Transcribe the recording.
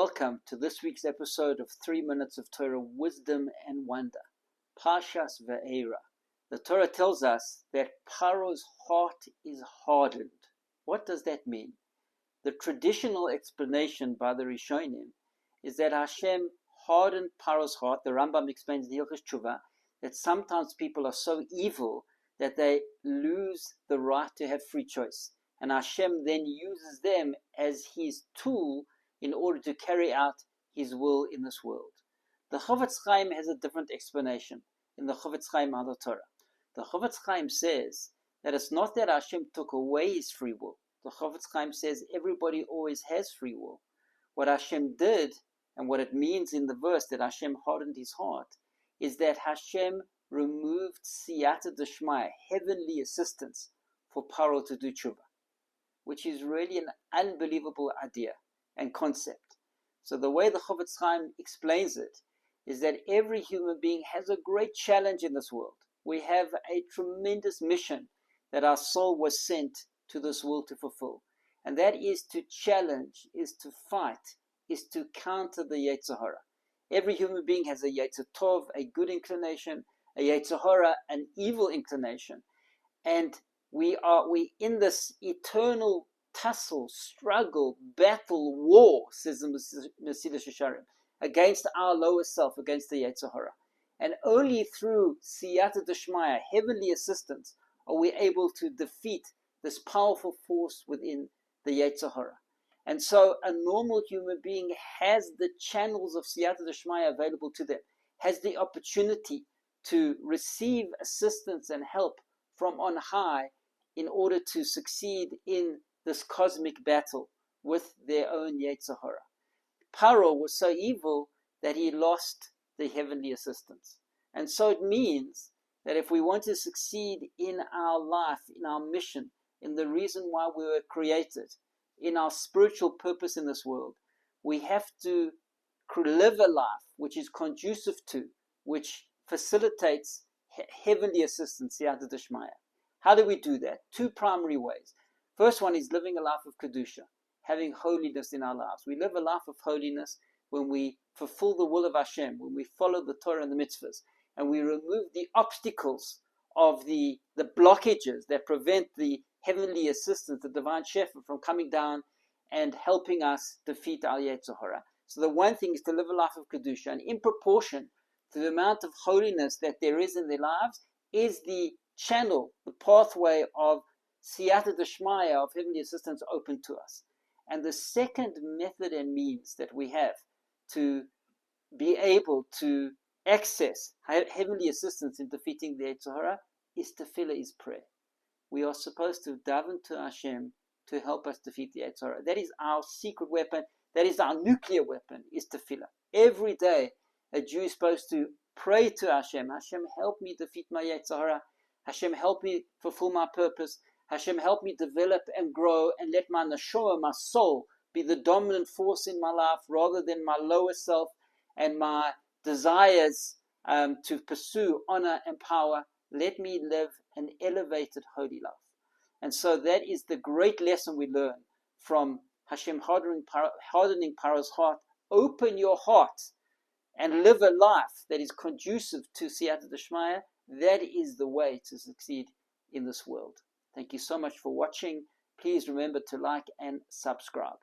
Welcome to this week's episode of 3 Minutes of Torah Wisdom and Wonder. Parshas Ve'era. The Torah tells us that Paro's heart is hardened. What does that mean? The traditional explanation by the Rishonim is that Hashem hardened Paro's heart. The Rambam explains in Hilchos Tshuva that sometimes people are so evil that they lose the right to have free choice. And Hashem then uses them as his tool in order to carry out his will in this world. The Chofetz Chaim has a different explanation in the Chofetz Chaim on the Torah. The Chofetz Chaim says that it's not that Hashem took away his free will. The Chofetz Chaim says everybody always has free will. What Hashem did, and what it means in the verse that Hashem hardened his heart, is that Hashem removed Siyata DiShmaya, heavenly assistance, for Paro to do tshuva, which is really an unbelievable idea and concept. So the way the Chofetz Chaim explains it is that every human being has a great challenge in this world. We have a tremendous mission that our soul was sent to this world to fulfill. And that is to challenge, is to fight, is to counter the Yetzer Hara. Every human being has a Yetzer Tov, a good inclination, a Yetzer Hara, an evil inclination. And we in this eternal tussle, struggle, battle, war, says the Mesilas Yesharim, against our lower self, against the Yetzer Hara. And only through Siyata DiShmaya, heavenly assistance, are we able to defeat this powerful force within the Yetzer Hara. And so a normal human being has the channels of Siyata DiShmaya available to them, has the opportunity to receive assistance and help from on high in order to succeed in this cosmic battle with their own Yetzer Hara. Paro was so evil that he lost the heavenly assistance. And so it means that if we want to succeed in our life, in our mission, in the reason why we were created, in our spiritual purpose in this world, we have to live a life which is conducive to, which facilitates heavenly assistance, Siyata DiShmaya. How do we do that? Two primary ways. First one is living a life of Kedusha, having holiness in our lives. We live a life of holiness when we fulfill the will of Hashem, when we follow the Torah and the mitzvahs, and we remove the obstacles of the blockages that prevent the heavenly assistance, the divine shepherd, from coming down and helping us defeat our Yetzer Hara. So the one thing is to live a life of Kedusha, and in proportion to the amount of holiness that there is in their lives is the channel, the pathway of Siyata DiShmaya, of heavenly assistance, open to us. And the second method and means that we have to be able to access heavenly assistance in defeating the Yetzer Hara is tefillah, is prayer. We are supposed to daven to Hashem to help us defeat the Yetzer Hara. That is our secret weapon. That is our nuclear weapon, is tefillah. Every day, a Jew is supposed to pray to Hashem. Hashem, help me defeat my Yetzer Hara. Hashem, help me fulfill my purpose. Hashem, help me develop and grow, and let my neshama, my soul, be the dominant force in my life rather than my lower self and my desires to pursue honor and power. Let me live an elevated, holy life. And so that is the great lesson we learn from Hashem hardening Paro's heart. Open your heart and live a life that is conducive to Siyata DiShmaya. That is the way to succeed in this world. Thank you so much for watching. Please remember to like and subscribe.